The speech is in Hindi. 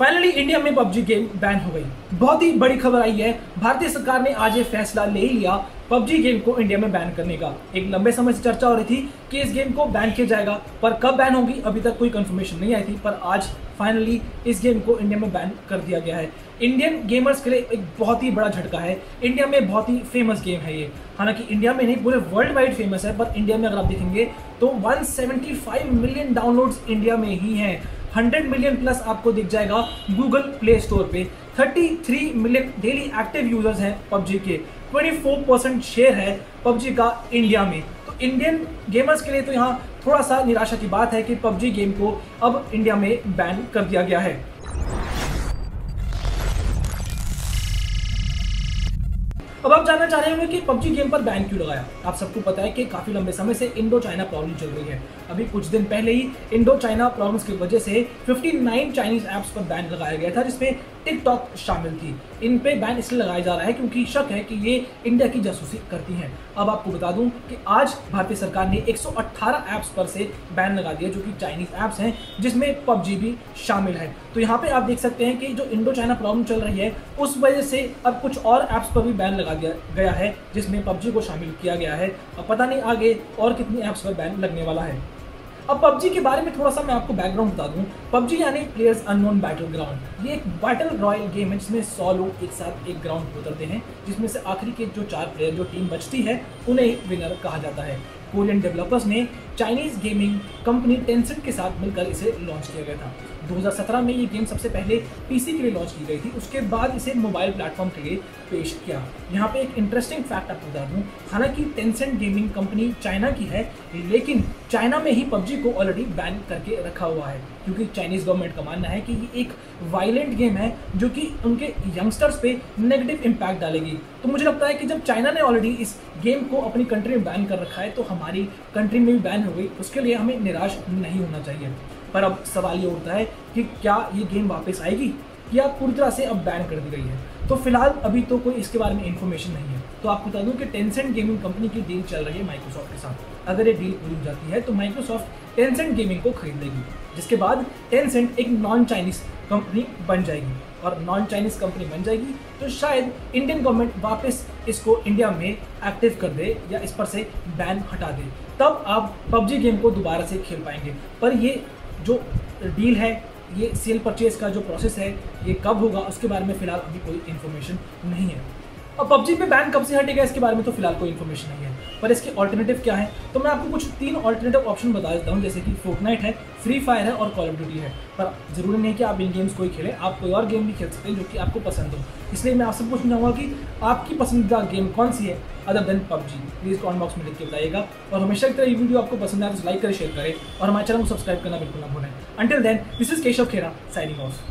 फाइनली इंडिया में पबजी गेम बैन हो गई। बहुत ही बड़ी खबर आई है। भारतीय सरकार ने आज ये फैसला ले लिया पबजी गेम को इंडिया में बैन करने का। एक लंबे समय से चर्चा हो रही थी कि इस गेम को बैन किया जाएगा, पर कब बैन होगी अभी तक कोई कंफर्मेशन नहीं आई थी। पर आज फाइनली इस गेम को इंडिया में बैन कर दिया गया है। इंडियन गेमर्स के लिए एक बहुत ही बड़ा झटका है। इंडिया में बहुत ही फेमस गेम है ये, हालांकि इंडिया में नहीं पूरे वर्ल्ड वाइड फेमस है, पर इंडिया में अगर आप देखेंगे तो 175 मिलियन डाउनलोड्स इंडिया में ही हैं। 100 मिलियन प्लस आपको दिख जाएगा गूगल प्ले स्टोर पे। 33 मिलियन डेली एक्टिव यूजर्स हैं पबजी के। 24% शेयर है पबजी का इंडिया में। तो इंडियन गेमर्स के लिए तो यहाँ थोड़ा सा निराशा की बात है कि पबजी गेम को अब इंडिया में बैन कर दिया गया है। अब आप जानना चाह रहे होंगे कि पबजी गेम पर बैन क्यों लगाया। आप सबको पता है कि काफी लंबे समय से इंडो चाइना प्रॉब्लम चल रही है। अभी कुछ दिन पहले ही इंडो चाइना प्रॉब्लम्स की वजह से 59 चाइनीज ऐप्स पर बैन लगाया गया था, जिसमें टिकटॉक शामिल थी। इन पे बैन इसलिए लगाया जा रहा है क्योंकि शक है कि ये इंडिया की जासूसी करती हैं। अब आपको बता दूं कि आज भारतीय सरकार ने 118 ऐप्स पर से बैन लगा दिया, जो कि चाइनीज ऐप्स हैं, जिसमें पबजी भी शामिल है। तो यहाँ पे आप देख सकते हैं कि जो इंडो चाइना प्रॉब्लम चल रही है उस वजह से अब कुछ और ऐप्स पर भी बैन लगा दिया गया है, जिसमें पबजी को शामिल किया गया है। अब पता नहीं आगे और कितनी ऐप्स पर बैन लगने वाला है। अब पबजी के बारे में थोड़ा सा मैं आपको बैकग्राउंड बता दूं। पबजी यानी प्लेयर्स अननोन बैटल ग्राउंड, ये एक बैटल रॉयल गेम है जिसमें 100 लोग एक साथ एक ग्राउंड पर उतरते हैं, जिसमें से आखिरी के जो 4 प्लेयर जो टीम बचती है उन्हें विनर कहा जाता है। कोरियन डेवलपर्स ने चाइनीज गेमिंग कंपनी टेंसेंट के साथ मिलकर इसे लॉन्च किया गया था। 2017 में ये गेम सबसे पहले पीसी के लिए लॉन्च की गई थी, उसके बाद इसे मोबाइल प्लेटफॉर्म के लिए पेश किया। यहाँ पे एक इंटरेस्टिंग फैक्ट आपको बता दूँ, हालांकि टेंसेंट गेमिंग कंपनी चाइना की है, लेकिन चाइना में ही पबजी को ऑलरेडी बैन करके रखा हुआ है, क्योंकि चाइनीज गवर्नमेंट का मानना है कि ये एक वायलेंट गेम है जो कि उनके यंगस्टर्स पे नेगेटिव इम्पैक्ट डालेगी। तो मुझे लगता है कि जब चाइना ने ऑलरेडी इस गेम को अपनी कंट्री में बैन कर रखा है तो हमारी कंट्री में भी बैन हो गई, उसके लिए हमें निराश नहीं होना चाहिए। पर अब सवाल ये उठता है कि क्या ये गेम वापस आएगी या पूरी तरह से अब बैन कर दी गई है। तो फिलहाल अभी तो कोई इसके बारे में इन्फॉर्मेशन नहीं है। तो आपको बता दूं कि टेंसेंट गेमिंग कंपनी की डील चल रही है माइक्रोसॉफ्ट के साथ। अगर ये डील पूरी हो जाती है तो माइक्रोसॉफ्ट टेंसेंट गेमिंग को खरीद लेगी, जिसके बाद टेंसेंट एक नॉन चाइनीज कंपनी बन जाएगी। और नॉन चाइनीज कंपनी बन जाएगी तो शायद इंडियन गवर्नमेंट वापस इसको इंडिया में एक्टिव कर दे या इस पर से बैन हटा दे, तब आप पबजी गेम को दोबारा से खेल पाएंगे। पर ये जो डील है, ये सेल परचेज का जो प्रोसेस है, ये कब होगा उसके बारे में फिलहाल अभी कोई इन्फॉर्मेशन नहीं है। अब पबजी पे बैन कब से हटेगा इसके बारे में तो फिलहाल कोई इन्फॉर्मेशन नहीं है। पर इसके ऑल्टरनेटिव क्या है, तो मैं आपको कुछ 3 ऑल्टरनेटिव ऑप्शन बता देता हूँ, जैसे कि फोर्टनाइट है, फ्री फायर है और कॉल ऑफ ड्यूटी है। पर जरूरी नहीं कि आप इन गेम्स को ही खेलें, आप कोई और गेम भी खेल सकते हैं जो कि आपको पसंद हो। इसलिए मैं आपसे पूछना चाहूँगा कि आपकी पसंदीदा गेम कौन सी है other than PUBG. Please comment box में लिख के बताइएगा। और हमेशा की तरह ये वीडियो आपको पसंद आए तो लाइक करें, शेयर करें और हमारे चैनल को सब्सक्राइब करना बिल्कुल ना भूलें। Until then, this is Keshav Khera signing of.